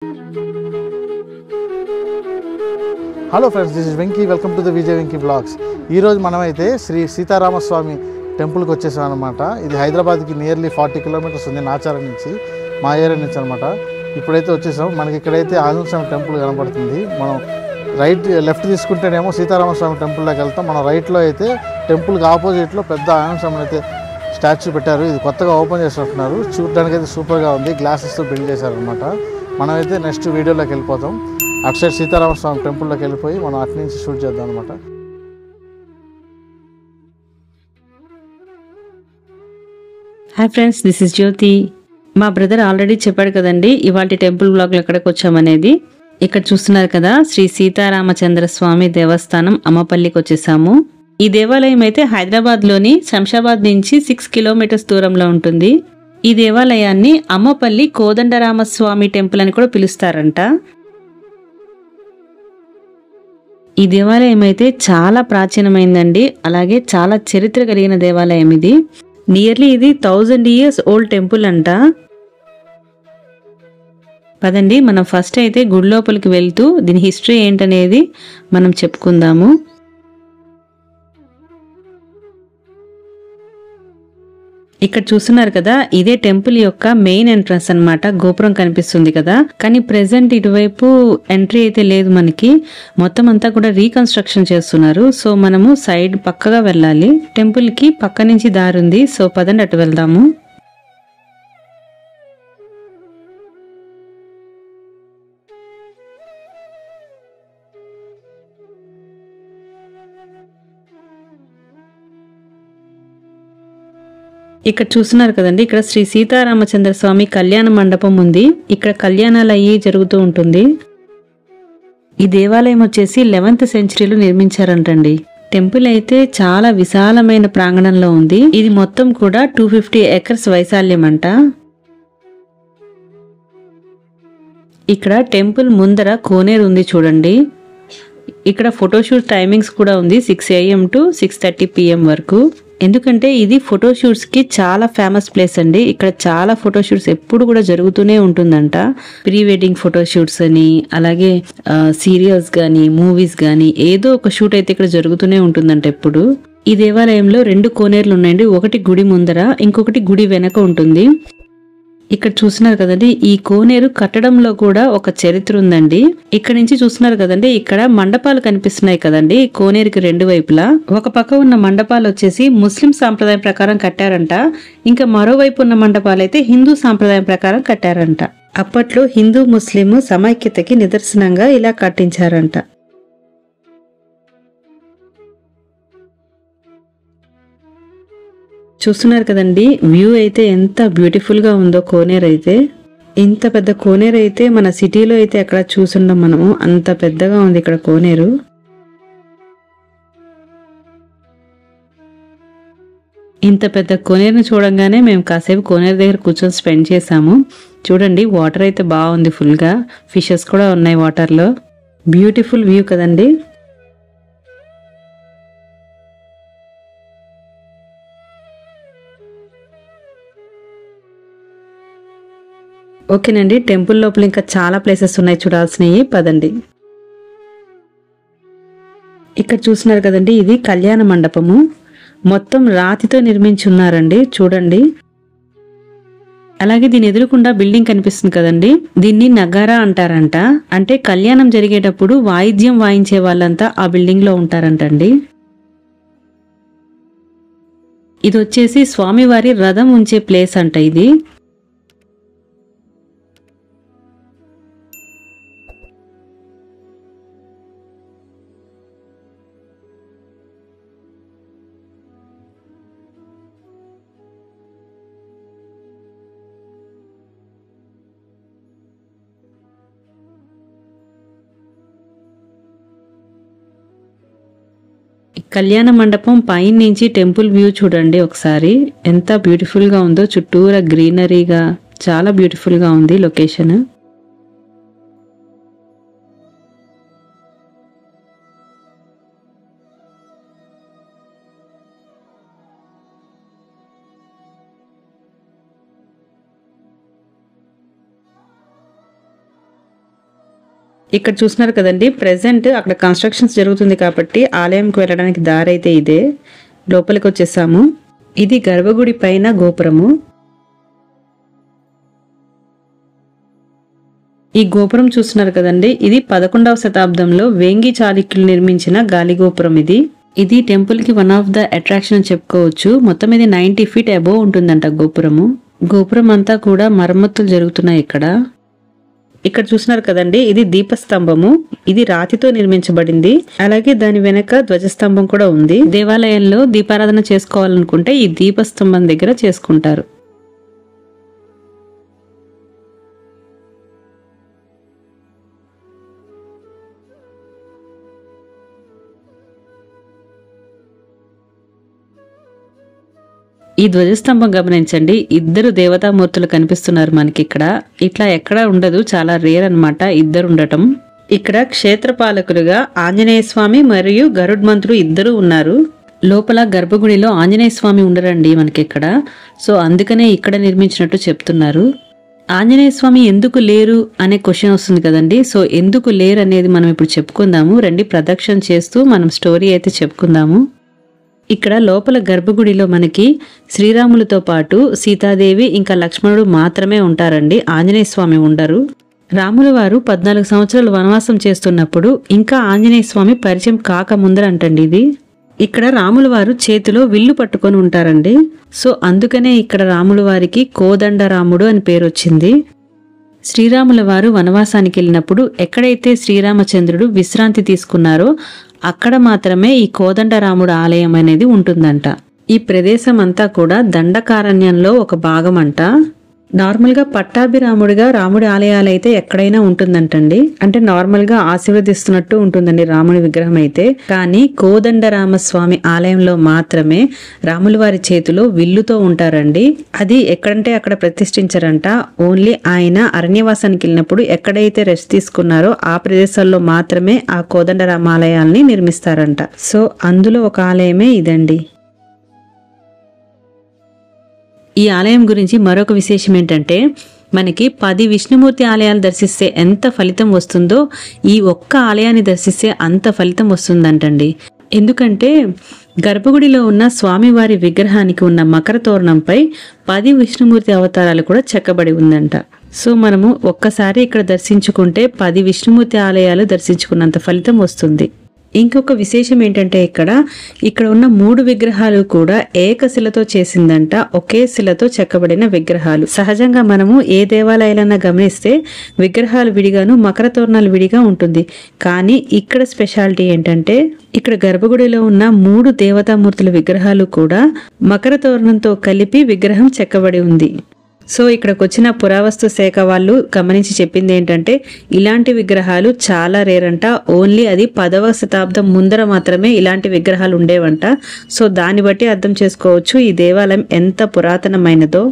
Hello friends, this is Venky. Welcome to the Vijay Venky blogs. ఈరోజు మనమైతే శ్రీ సీతారామస్వామి టెంపుల్కి వచ్చేసాం అనమాట. ఇది హైదరాబాద్కి నియర్లీ 40 కిలోమీటర్స్ ఉంది నాచారం నుంచి, మా ఏరియా నుంచి అనమాట. ఇప్పుడైతే వచ్చేసాం. మనకి ఇక్కడైతే ఆంజనేయ స్వామి టెంపుల్ కనబడుతుంది. మనం లెఫ్ట్ తీసుకుంటేనేమో సీతారామస్వామి టెంపుల్లోకి వెళ్తాం. మనం రైట్లో అయితే టెంపుల్కి ఆపోజిట్లో పెద్ద ఆంజనేయ స్వామి అయితే స్టాచ్యూ పెట్టారు. ఇది కొత్తగా ఓపెన్ చేసినట్టున్నారు. చూడడానికి అయితే సూపర్గా ఉంది. గ్లాసెస్తో బిల్డ్ చేశారనమాట. మనమైతే నెక్స్ట్ వీడియోలోకి వెళ్ళిపోతాం. అటు సైడ్ సీతారామస్వామి టెంపుల్లోకి వెళ్ళిపోయి మనం అటు నుంచి షూట్ చేద్దాం అనమాట. హాయ్ ఫ్రెండ్స్, దిస్ ఇస్ జ్యోతి. మా బ్రదర్ ఆల్రెడీ చెప్పాడు కదండి ఇవాళ టెంపుల్ బ్లాగ్లో ఎక్కడికి వచ్చామనేది. ఇక్కడ చూస్తున్నారు కదా, శ్రీ సీతారామచంద్ర స్వామి దేవస్థానం అమ్మపల్లికి వచ్చేసాము. ఈ దేవాలయం అయితే హైదరాబాద్లోని శంషాబాద్ నుంచి 6 కిలోమీటర్స్ దూరంలో ఉంటుంది. ఈ దేవాలయాన్ని అమ్మపల్లి కోదండరామస్వామి టెంపుల్ అని కూడా పిలుస్తారంట. ఈ దేవాలయం అయితే చాలా ప్రాచీనమైందండి. అలాగే చాలా చరిత్ర కలిగిన దేవాలయం ఇది. నియర్లీ ఇది 1000 years ఓల్డ్ టెంపుల్ అంట. పదండి మనం ఫస్ట్ అయితే గుడి లోపలికి వెళ్తూ దీని హిస్టరీ ఏంటనేది మనం చెప్పుకుందాము. ఇక్కడ చూస్తున్నారు కదా, ఇదే టెంపుల్ యొక్క మెయిన్ ఎంట్రన్స్ అన్నమాట. గోపురం కనిపిస్తుంది కదా, కానీ ప్రెసెంట్ ఇటువైపు ఎంట్రీ అయితే లేదు మనకి. మొత్తం అంతా కూడా రీకన్స్ట్రక్షన్ చేస్తున్నారు. సో మనము సైడ్ పక్కగా వెళ్ళాలి. టెంపుల్ కి పక్క నుంచి దారి ఉంది. సో పదండి అటు వెళ్దాము. ఇక్కడ చూస్తున్నారు కదండి, ఇక్కడ శ్రీ సీతారామచంద్ర స్వామి కళ్యాణ మండపం ఉంది. ఇక్కడ కళ్యాణాలు అయ్యి జరుగుతూ ఉంటుంది. ఈ దేవాలయం వచ్చేసి 11th centuryలో నిర్మించారంటండి. టెంపుల్ అయితే చాలా విశాలమైన ప్రాంగణంలో ఉంది. ఇది మొత్తం కూడా 250 acres వైశాల్యం అంట. ఇక్కడ టెంపుల్ ముందర కోనేరు ఉంది చూడండి. ఇక్కడ ఫోటోషూట్ టైమింగ్స్ కూడా ఉంది, 6 AM to 6:30 PM వరకు. ఎందుకంటే ఇది ఫోటోషూట్స్ కి చాలా ఫేమస్ ప్లేస్ అండి. ఇక్కడ చాలా ఫోటోషూట్స్ ఎప్పుడు కూడా జరుగుతూనే ఉంటుందంట. ప్రీ వెడ్డింగ్ ఫోటోషూట్స్ అని, అలాగే సీరియల్స్ గానీ, మూవీస్ గానీ ఏదో ఒక షూట్ అయితే ఇక్కడ జరుగుతూనే ఉంటుందంట ఎప్పుడు. ఈ దేవాలయంలో 2 కోనేర్లు ఉన్నాయండి. ఒకటి గుడి ముందర, ఇంకొకటి గుడి వెనక ఉంటుంది. ఇక్కడ చూస్తున్నారు కదండి, ఈ కోనేరు కట్టడంలో కూడా ఒక చరిత్ర ఉందండి. ఇక్కడ నుంచి చూస్తున్నారు కదండి, ఇక్కడ మండపాలు కనిపిస్తున్నాయి కదండి కోనేరుకి 2 వైపులా. ఒక పక్క ఉన్న మండపాలు వచ్చేసి ముస్లిం సాంప్రదాయం ప్రకారం కట్టారంట. ఇంకా మరోవైపు ఉన్న మండపాలు అయితే హిందూ సాంప్రదాయం ప్రకారం కట్టారంట. అప్పట్లో హిందూ ముస్లిం సమైక్యతకి నిదర్శనంగా ఇలా కట్టించారంట. చూస్తున్నారు కదండి, వ్యూ అయితే ఎంత బ్యూటిఫుల్ గా ఉందో. కోనేరు అయితే ఇంత పెద్ద కోనేరు అయితే మన సిటీలో అయితే ఎక్కడ చూసుండం మనము. అంత పెద్దగా ఉంది ఇక్కడ కోనేరు. ఇంత పెద్ద కోనేరుని చూడంగానే మేము కాసేపు కోనేరు దగ్గర కూర్చొని స్పెండ్ చేసాము. చూడండి, వాటర్ అయితే బాగుంది ఫుల్ గా. ఫిషెస్ కూడా ఉన్నాయి వాటర్ లో. బ్యూటిఫుల్ వ్యూ కదండి. ఓకేనండి, టెంపుల్ లోపల ఇంకా చాలా ప్లేసెస్ ఉన్నాయి చూడాల్సినవి. పదండి. ఇక్కడ చూస్తున్నారు కదండి, ఇది కళ్యాణ మండపము. మొత్తం రాతితో నిర్మించి ఉన్నారండి. చూడండి, అలాగే దీని ఎదురుకుండా బిల్డింగ్ కనిపిస్తుంది కదండి, దీన్ని నగారా అంటారంట. అంటే కళ్యాణం జరిగేటప్పుడు వాయిద్యం వాయించే వాళ్ళంతా ఆ బిల్డింగ్ లో ఉంటారంటండి. ఇది వచ్చేసి స్వామివారి రథం ఉంచే ప్లేస్ అంట ఇది. కళ్యాణ మండపం పైన నుంచి టెంపుల్ వ్యూ చూడండి ఒకసారి. ఎంత బ్యూటిఫుల్ గా ఉందో. చుట్టూరా గ్రీనరీగా చాలా బ్యూటిఫుల్ గా ఉంది లొకేషన్. ఇక్కడ చూస్తున్నారు కదండి, ప్రెసెంట్ అక్కడ కన్స్ట్రక్షన్స్ జరుగుతుంది కాబట్టి ఆలయంకి వెళ్ళడానికి దారి అయితే ఇదే. లోపలికి వచ్చేసాము. ఇది గర్భగుడి పైన గోపురము. ఈ గోపురం చూస్తున్నారు కదండి, ఇది 11వ శతాబ్దంలో వేంగి చాళుక్యులు నిర్మించిన గాలి గోపురం. ఇది టెంపుల్ కి వన్ ఆఫ్ ద అట్రాక్షన్ అని చెప్పుకోవచ్చు. మొత్తం ఇది 90 feet అబోవ్ ఉంటుందంట గోపురము. గోపురం అంతా కూడా మరమ్మతులు జరుగుతున్నాయి ఇక్కడ. ఇక్కడ చూస్తున్నారు కదండి, ఇది దీపస్తంభము. ఇది రాతితో నిర్మించబడింది. అలాగే దాని వెనక ధ్వజస్తంభం కూడా ఉంది. దేవాలయంలో దీపారాధన చేసుకోవాలనుకుంటే ఈ దీపస్తంభం దగ్గర చేసుకుంటారు. ఈ ధ్వజస్తంభం గమనించండి, ఇద్దరు దేవతామూర్తులు కనిపిస్తున్నారు మనకి ఇక్కడ. ఇట్లా ఎక్కడా ఉండదు, చాలా రేర్ అన్నమాట ఇద్దరు ఉండటం. ఇక్కడ క్షేత్రపాలకులుగా ఆంజనేయ స్వామి మరియు గరుడ్మంతుడు ఇద్దరు ఉన్నారు. లోపల గర్భగుడిలో ఆంజనేయ స్వామి ఉండరండి మనకి ఇక్కడ. సో అందుకనే ఇక్కడ నిర్మించినట్టు చెప్తున్నారు. ఆంజనేయ స్వామి ఎందుకు లేరు అనే క్వశ్చన్ వస్తుంది కదండి. సో ఎందుకు లేరు అనేది మనం ఇప్పుడు చెప్పుకుందాము. రండి, ప్రదక్షిణ చేస్తూ మనం స్టోరీ అయితే చెప్పుకుందాము. ఇక్కడ లోపల గర్భగుడిలో మనకి శ్రీరాములతో పాటు సీతాదేవి ఇంకా లక్ష్మణుడు మాత్రమే ఉంటారండి. ఆంజనేయ స్వామి ఉండరు. రాముల వారు 14 సంవత్సరాలు వనవాసం చేస్తున్నప్పుడు ఇంకా ఆంజనేయ స్వామి పరిచయం కాక ముందరంటండి ఇది. ఇక్కడ రాముల వారు చేతిలో విల్లు పట్టుకొని ఉంటారండి. సో అందుకనే ఇక్కడ రాముల వారికి కోదండ రాముడు అని పేరు వచ్చింది. శ్రీరాముల వారు వనవాసానికి వెళ్ళినప్పుడు ఎక్కడైతే శ్రీరామచంద్రుడు విశ్రాంతి తీసుకున్నారో అక్కడ మాత్రమే ఈ కోదండరాముడు ఆలయం అనేది ఉంటుందంట. ఈ ప్రదేశం అంతా కూడా దండకారణ్యంలో ఒక భాగం అంట. నార్మల్గా పట్టాభిరాముడిగా రాముడి ఆలయాలు అయితే ఎక్కడైనా ఉంటుందంటండి. అంటే నార్మల్గా ఆశీర్వదిస్తున్నట్టు ఉంటుందండి రాముడి విగ్రహం అయితే. కానీ కోదండరామస్వామి ఆలయంలో మాత్రమే రాముల వారి చేతిలో విల్లుతో ఉంటారండి. అది ఎక్కడంటే అక్కడ ప్రతిష్ఠించారంట. ఓన్లీ ఆయన అరణ్యవాసానికి వెళ్ళినప్పుడు ఎక్కడైతే రెస్ట్ తీసుకున్నారో ఆ ప్రదేశాల్లో మాత్రమే ఆ కోదండరామాలయాల్ని నిర్మిస్తారంట. సో అందులో ఒక ఆలయమే ఇదండి. ఈ ఆలయం గురించి మరొక విశేషం ఏంటంటే, మనకి 10 విష్ణుమూర్తి ఆలయాలు దర్శిస్తే ఎంత ఫలితం వస్తుందో ఈ ఒక్క ఆలయాన్ని దర్శిస్తే అంత ఫలితం వస్తుందంటండి. ఎందుకంటే గర్భగుడిలో ఉన్న స్వామివారి విగ్రహానికి ఉన్న మకర తోరణంపై 10 విష్ణుమూర్తి అవతారాలు కూడా చెక్కబడి ఉందంట. సో మనము ఒక్కసారి ఇక్కడ దర్శించుకుంటే 10 విష్ణుమూర్తి ఆలయాలు దర్శించుకున్నంత ఫలితం వస్తుంది. ఇంకొక విశేషం ఏంటంటే ఇక్కడ ఉన్న 3 విగ్రహాలు కూడా ఏకశిలతో చేసిందంట. ఒకే శిలతో చెక్కబడిన విగ్రహాలు. సహజంగా మనము ఏ దేవాలయాలన్నా గమనిస్తే విగ్రహాలు విడిగాను మకర తోరణాలు విడిగా ఉంటుంది. కానీ ఇక్కడ స్పెషాలిటీ ఏంటంటే ఇక్కడ గర్భగుడిలో ఉన్న 3 దేవతామూర్తుల విగ్రహాలు కూడా మకర తోరణంతో కలిపి విగ్రహం చెక్కబడి ఉంది. సో ఇక్కడికి వచ్చిన పురావస్తు శాఖ వాళ్ళు గమనించి చెప్పింది ఏంటంటే ఇలాంటి విగ్రహాలు చాలా రేర్ అంట. ఓన్లీ అది 10వ శతాబ్దం ముందర మాత్రమే ఇలాంటి విగ్రహాలు ఉండేవంట. సో దాన్ని బట్టి అర్థం చేసుకోవచ్చు ఈ దేవాలయం ఎంత పురాతనమైనదో.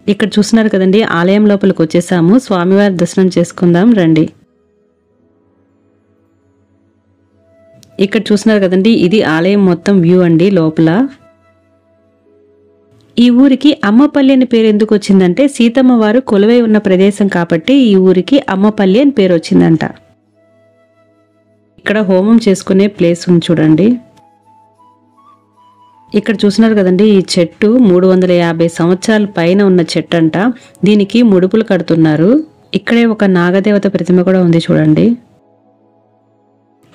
ఇక్కడ చూస్తున్నారు కదండి, ఆలయం లోపలికి వచ్చేసాము. స్వామివారి దర్శనం చేసుకుందాం రండి. ఇక్కడ చూస్తున్నారు కదండి, ఇది ఆలయం మొత్తం వ్యూ అండి లోపల. ఈ ఊరికి అమ్మపల్లి అని పేరు ఎందుకు వచ్చిందంటే సీతమ్మ వారు కొలువై ఉన్న ప్రదేశం కాబట్టి ఈ ఊరికి అమ్మపల్లి అని పేరు వచ్చిందంట. ఇక్కడ హోమం చేసుకునే ప్లేస్ ఉంది చూడండి. ఇక్కడ చూస్తున్నారు కదండి, ఈ చెట్టు 350 సంవత్సరాల పైన ఉన్న చెట్టు అంట. దీనికి ముడుపులు కడుతున్నారు. ఇక్కడే ఒక నాగదేవత ప్రతిమ కూడా ఉంది చూడండి.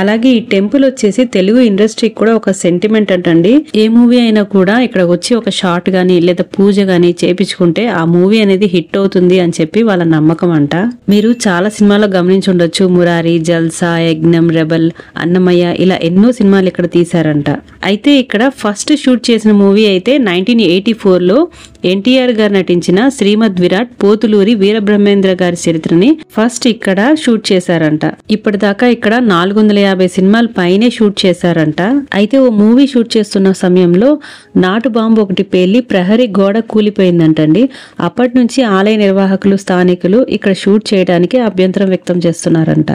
అలాగే ఈ టెంపుల్ వచ్చేసి తెలుగు ఇండస్ట్రీకి కూడా ఒక సెంటిమెంట్ అంటండి. ఏ మూవీ అయినా కూడా ఇక్కడ వచ్చి ఒక షార్ట్ గానీ లేదా పూజ గానీ చేపించుకుంటే ఆ మూవీ అనేది హిట్ అవుతుంది అని చెప్పి వాళ్ళ నమ్మకం అంట. మీరు చాలా సినిమాలో గమనించి ఉండొచ్చు, మురారి, జల్సా, యజ్ఞం, రెబల్, అన్నమయ్య ఇలా ఎన్నో సినిమాలు ఇక్కడ తీశారంట. అయితే ఇక్కడ ఫస్ట్ షూట్ చేసిన మూవీ అయితే 1984లో ఎన్టీఆర్ గారు నటించిన శ్రీమద్ విరాట్ పోతులూరి వీరబ్రహ్మేంద్ర గారి చరిత్రని ఫస్ట్ ఇక్కడ షూట్ చేశారంట. ఇప్పటిదాకా ఇక్కడ 450 సినిమాలు పైనే షూట్ చేశారంట. అయితే ఓ మూవీ షూట్ చేస్తున్న సమయంలో నాటు బాంబు ఒకటి పేలి ప్రహరీ గోడ కూలిపోయిందంటండి. అప్పటి నుంచి ఆలయ నిర్వాహకులు, స్థానికులు ఇక్కడ షూట్ చేయడానికి అభ్యంతరం వ్యక్తం చేస్తున్నారంట.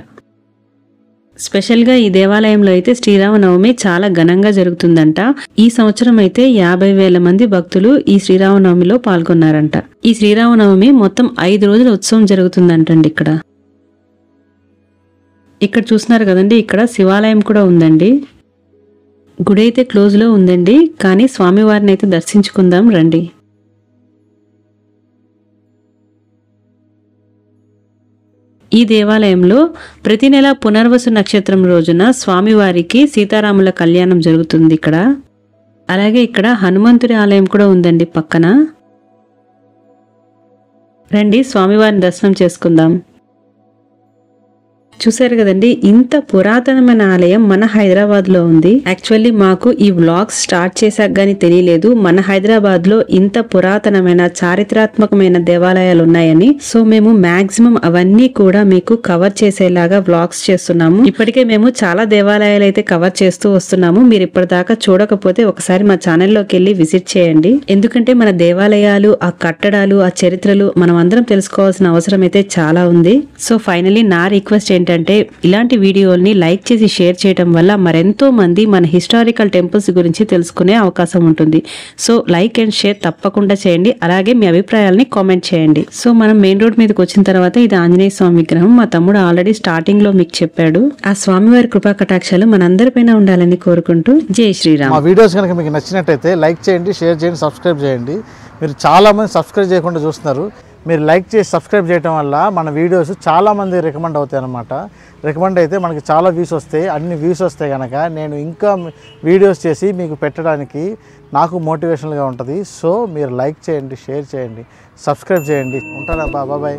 స్పెషల్గా ఈ దేవాలయంలో అయితే శ్రీరామనవమి చాలా ఘనంగా జరుగుతుందంట. ఈ సంవత్సరం అయితే 50,000 మంది భక్తులు ఈ శ్రీరామనవమిలో పాల్గొన్నారంట. ఈ శ్రీరామనవమి మొత్తం 5 రోజుల ఉత్సవం జరుగుతుందంటండి ఇక్కడ. ఇక్కడ చూస్తున్నారు కదండి, ఇక్కడ శివాలయం కూడా ఉందండి. గుడి అయితే క్లోజ్లో ఉందండి, కానీ స్వామివారిని అయితే దర్శించుకుందాం రండి. ఈ దేవాలయంలో ప్రతి నెల పునర్వసు నక్షత్రం రోజున స్వామివారికి సీతారాముల కళ్యాణం జరుగుతుంది ఇక్కడ. అలాగే ఇక్కడ హనుమంతుడి ఆలయం కూడా ఉందండి పక్కన. రండి స్వామివారిని దర్శనం చేసుకుందాం. చూసారు కదండి, ఇంత పురాతనమైన ఆలయం మన హైదరాబాద్ లో ఉంది. యాక్చువల్లీ మాకు ఈ వ్లాగ్ స్టార్ట్ చేశాక గానీ తెలియలేదు మన హైదరాబాద్ లో ఇంత పురాతనమైన చారిత్రాత్మకమైన దేవాలయాలు ఉన్నాయని. సో మేము మాక్సిమం అవన్నీ కూడా మీకు కవర్ చేసేలాగా వ్లాగ్స్ చేస్తున్నాము. ఇప్పటికే మేము చాలా దేవాలయాలు అయితే కవర్ చేస్తూ వస్తున్నాము. మీరు ఇప్పటిదాకా చూడకపోతే ఒకసారి మా ఛానల్లోకి వెళ్ళి విజిట్ చేయండి. ఎందుకంటే మన దేవాలయాలు, ఆ కట్టడాలు, ఆ చరిత్రలు మనం అందరం తెలుసుకోవాల్సిన అవసరం అయితే చాలా ఉంది. సో ఫైనలీ నా రిక్వెస్ట్ ఏంటంటే ఇలాంటి వీడియోల్ని లైక్ చేసి షేర్ చేయడం వల్ల మరెంతో మంది మన హిస్టారికల్ టెంపుల్స్ గురించి తెలుసుకునే అవకాశం ఉంటుంది. సో లైక్ అండ్ షేర్ తప్పకుండా చేయండి. అలాగే మీ అభిప్రాయాలని కామెంట్ చేయండి. సో మనం మెయిన్ రోడ్ మీదకి వచ్చిన తర్వాత ఇది ఆంజనేయ స్వామి విగ్రహం. మా తమ్ముడు ఆల్రెడీ స్టార్టింగ్ లో మీకు చెప్పాడు. ఆ స్వామివారి కృపా కటాక్షాలు మనందరిపైన ఉండాలని కోరుకుంటూ జై శ్రీరామ్. మా వీడియోస్ కనుక మీకు నచ్చినట్టయితే లైక్ చేయండి, షేర్ చేయండి, సబ్స్క్రైబ్ చేయండి. మీరు చాలామంది సబ్స్క్రైబ్ చేయకుండా చూస్తున్నారు. మీరు లైక్ చేసి సబ్స్క్రైబ్ చేయడం వల్ల మన వీడియోస్ చాలామంది రికమెండ్ అవుతాయి అన్నమాట. రికమెండ్ అయితే మనకి చాలా వ్యూస్ వస్తాయి. అన్ని వ్యూస్ వస్తాయి కనుక నేను ఇంకా వీడియోస్ చేసి మీకు పెట్టడానికి నాకు మోటివేషనల్గా ఉంటుంది. సో మీరు లైక్ చేయండి, షేర్ చేయండి, సబ్స్క్రైబ్ చేయండి. ఉంటారా? బాయ్.